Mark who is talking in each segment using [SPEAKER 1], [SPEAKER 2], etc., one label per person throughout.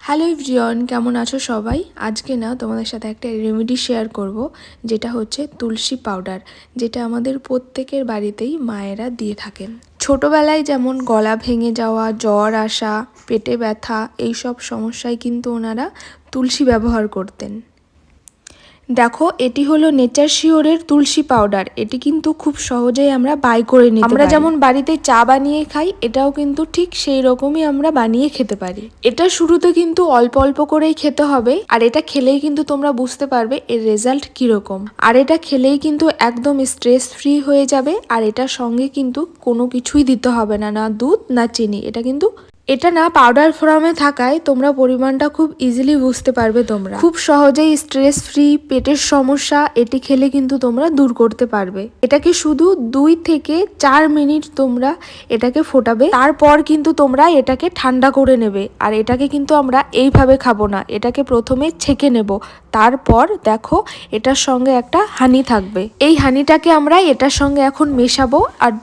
[SPEAKER 1] Hello everyone, কেমন আছো সবাই? আজকে না তোমাদের সাথে একটা রেমেডি শেয়ার করব, যেটা হচ্ছে তুলসী পাউডার, যেটা আমাদের প্রত্যেকের বাড়িতেই মায়েরা দিয়ে থাকেন। ছোটবেলায় যেমন গলা ভেঙে যাওয়া, জ্বর আসা, পেটে ব্যথা, এইসব সমস্যায় কিন্তু ওনারা তুলসী ব্যবহার করতেন। দেখো, এটি হলো নেচার শিওরের তুলসী পাউডার। এটি কিন্তু খুব সহজেই আমরা বাই করে নিতে পারি। আমরা যেমন বাড়িতে চা বানিয়ে খাই, এটাও কিন্তু ঠিক সেই রকমই আমরা বানিয়ে খেতে পারি। এটা শুরুতে কিন্তু অল্প অল্প করেই খেতে হবে, আর এটা খেলেই কিন্তু তোমরা বুঝতে পারবে এর রেজাল্ট কিরকম। আর এটা খেলেই কিন্তু একদম স্ট্রেস ফ্রি হয়ে যাবে। আর এটার সঙ্গে কিন্তু কোনো কিছুই দিতে হবে না, না দুধ না চিনি। এটা না পাউডার ফর্মে থাকায় তোমরা পরিমাণটা খুব ইজিলি বুঝতে পারবে। তোমরা খুব সহজেই স্ট্রেস ফ্রি, পেটের সমস্যা এটি খেলে কিন্তু তোমরা দূর করতে পারবে। এটাকে শুধু 2 থেকে 4 মিনিট তোমরা এটাকে ফোটাবে, তারপর কিন্তু তোমরা এটাকে ঠান্ডা করে নেবে। আর এটাকে কিন্তু আমরা এইভাবে খাবো না, এটাকে প্রথমে ছেঁকে নেব। তারপর দেখো, এটার সঙ্গে একটা হানি থাকবে, এই হানিটাকে আমরা এটার সঙ্গে এখন মেশাবো।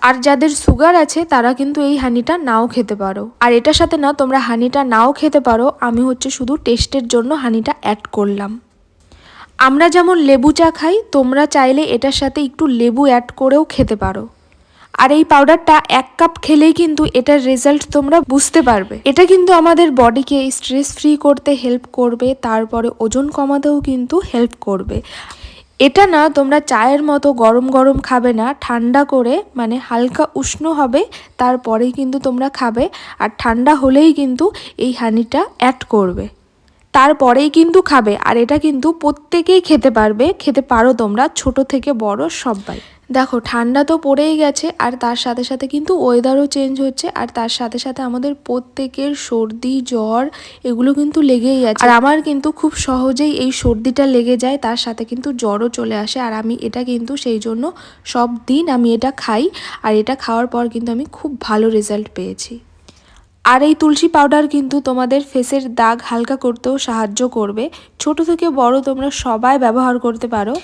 [SPEAKER 1] আর যাদের সুগার আছে তারা কিন্তু এই হানিটা নাও খেতে পারো। আর এটার সাথে না তোমরা হানিটা নাও খেতে পারো, আমি হচ্ছে শুধু টেস্টের জন্য হানিটা অ্যাড করলাম। আমরা যেমন লেবু চা খাই, তোমরা চাইলে এটার সাথে একটু লেবু অ্যাড করেও খেতে পারো। আর এই পাউডারটা 1 কাপ খেলেই কিন্তু এটার রেজাল্ট তোমরা বুঝতে পারবে। এটা কিন্তু আমাদের বডিকে স্ট্রেস ফ্রি করতে হেল্প করবে, তারপরে ওজন কমাতেও কিন্তু হেল্প করবে। এটা না তোমরা চায়ের মতো গরম গরম খাবে না, ঠান্ডা করে মানে হালকা উষ্ণ হবে, তারপরেই কিন্তু তোমরা খাবে। আর ঠান্ডা হলেই কিন্তু এই হানিটা অ্যাড করবে, তারপরেই কিন্তু খাবে। আর এটা কিন্তু প্রত্যেকেই খেতে পারো তোমরা, ছোট থেকে বড় সবাই। দেখো, ঠান্ডা তো পড়েই গেছে, আর তার সাথে সাথে কিন্তু ওয়েদারও চেঞ্জ হচ্ছে, আর তার সাথে সাথে আমাদের প্রত্যেকের সর্দি জ্বর এগুলো কিন্তু লেগেই আছে। আর আমার কিন্তু খুব সহজেই এই সর্দিটা লেগে যায়, তার সাথে কিন্তু জ্বরও চলে আসে। আর আমি এটা কিন্তু সেই জন্য সব দিন আমি এটা খাই, আর এটা খাওয়ার পর কিন্তু আমি খুব ভালো রেজাল্ট পেয়েছি। আর এই তুলসী পাউডার কিন্তু তোমাদের ফেসের দাগ হালকা করতেও সাহায্য করবে। ছোট থেকে বড় তোমরা সবাই ব্যবহার করতে পারো।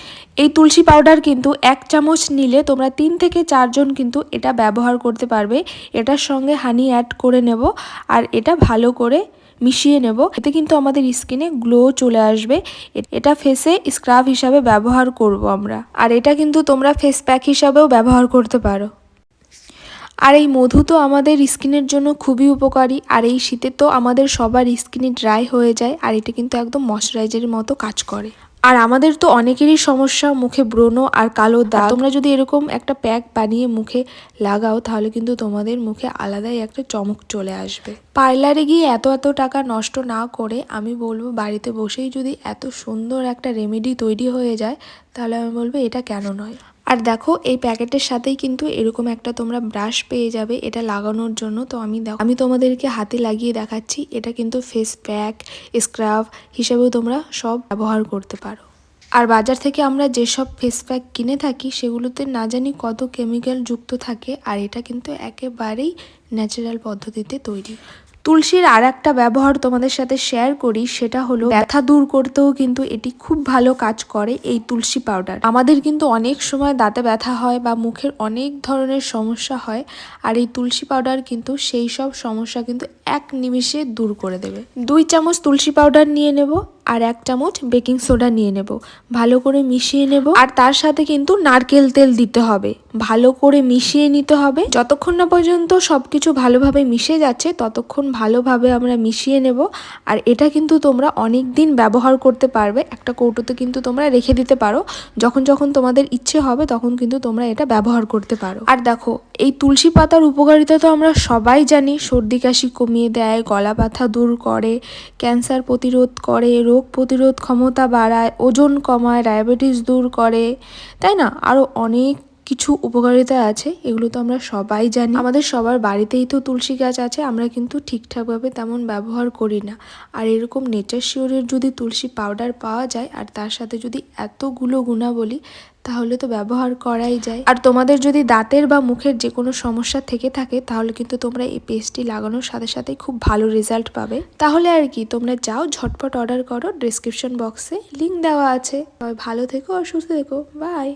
[SPEAKER 1] এই তুলসী পাউডার কিন্তু 1 চামচ নিলে তোমরা 3 থেকে 4 জন কিন্তু এটা ব্যবহার করতে পারবে। এটার সঙ্গে হানি অ্যাড করে নেব, আর এটা ভালো করে মিশিয়ে নেব। এতে কিন্তু আমাদের স্কিনে গ্লো চলে আসবে। এটা ফেসে স্ক্রাব হিসাবে ব্যবহার করব আমরা। আর এটা কিন্তু তোমরা ফেস প্যাক হিসাবেও ব্যবহার করতে পারো। আর এই মধু তো আমাদের স্কিনের জন্য খুবই উপকারী। আর এই শীতে তো আমাদের সবার স্কিনে ড্রাই হয়ে যায়, আর এটা কিন্তু একদম ময়শ্চারাইজারের মতো কাজ করে। আর আমাদের তো অনেকেরই সমস্যা, মুখে ব্রণ আর কালো দাগ। তোমরা যদি এরকম একটা প্যাক বানিয়ে মুখে লাগাও, তাহলে কিন্তু তোমাদের মুখে আলাদাই একটা চমক চলে আসবে। পার্লারে গিয়ে এত টাকা নষ্ট না করে আমি বলবো বাড়িতে বসেই যদি এত সুন্দর একটা রেমেডি তৈরি হয়ে যায়, তাহলে আমি বলবো এটা কেন নয়। আর দেখো, এই প্যাকেটের সাথেই কিন্তু এরকম একটা তোমরা ব্রাশ পেয়ে যাবে এটা লাগানোর জন্য। তো আমি তোমাদেরকে হাতে লাগিয়ে দেখাচ্ছি। এটা কিন্তু ফেস প্যাক, স্ক্রাব হিসেবেও তোমরা সব ব্যবহার করতে পারো। আর বাজার থেকে আমরা যেসব ফেস প্যাক কিনে থাকি, সেগুলোতে না জানি কত কেমিক্যাল যুক্ত থাকে, আর এটা কিন্তু একেবারেই ন্যাচারাল পদ্ধতিতে তৈরি। তুলসীর আর একটা ব্যবহার তোমাদের সাথে শেয়ার করি, সেটা হলো ব্যথা দূর করতেও কিন্তু এটি খুব ভালো কাজ করে। এই তুলসী পাউডার আমাদের কিন্তু অনেক সময় দাঁতে ব্যথা হয় বা মুখের অনেক ধরনের সমস্যা হয়, আর এই তুলসী পাউডার কিন্তু সেই সব সমস্যা কিন্তু 1 নিমিষে দূর করে দেবে। 2 চামচ তুলসী পাউডার নিয়ে নেব, আর 1 চামচ বেকিং সোডা নিয়ে নেব, ভালো করে মিশিয়ে নেব। আর তার সাথে কিন্তু নারকেল তেল দিতে হবে, ভালো করে মিশিয়ে নিতে হবে। যতক্ষণ না পর্যন্ত সবকিছু ভালোভাবে মিশে যাচ্ছে, ততক্ষণ ভালোভাবে আমরা মিশিয়ে নেব। আর এটা কিন্তু তোমরা অনেক দিন ব্যবহার করতে পারবে। একটা কৌটোতে কিন্তু তোমরা রেখে দিতে পারো, যখন তোমাদের ইচ্ছে হবে তখন কিন্তু তোমরা এটা ব্যবহার করতে পারো। আর দেখো, এই তুলসী পাতার উপকারিতা তো আমরা সবাই জানি। সর্দি কাশি কমিয়ে দেয়, গলা ব্যথা দূর করে, ক্যান্সার প্রতিরোধ করে, রোগ প্রতিরোধ ক্ষমতা বাড়ায়, ওজন কমায়, ডায়াবেটিস দূর করে, তাই না? আরও অনেক কিছু উপকারিতা আছে, এগুলো তো আমরা সবাই জানি। আমাদের সবার বাড়িতেই তো তুলসী গাছ আছে, আমরা কিন্তু ঠিকঠাকভাবে তেমন ব্যবহার করি না। আর এরকম নেচার শিওরের যদি তুলসী পাউডার পাওয়া যায়, আর তার সাথে যদি এতগুলো গুণাবলী, তাহলে তো ব্যবহার করাই যায়। আর তোমাদের যদি দাঁতের বা মুখের যে কোনো সমস্যা থেকে থাকে, তাহলে কিন্তু তোমরা এই পেস্টটি লাগানোর সাথে সাথেই খুব ভালো রেজাল্ট পাবে। তাহলে আর কি, তোমরা যাও ঝটপট অর্ডার করো, ডেসক্রিপশন বক্সে লিঙ্ক দেওয়া আছে। ভালো থেকো আর সুস্থ থেকো, বাই।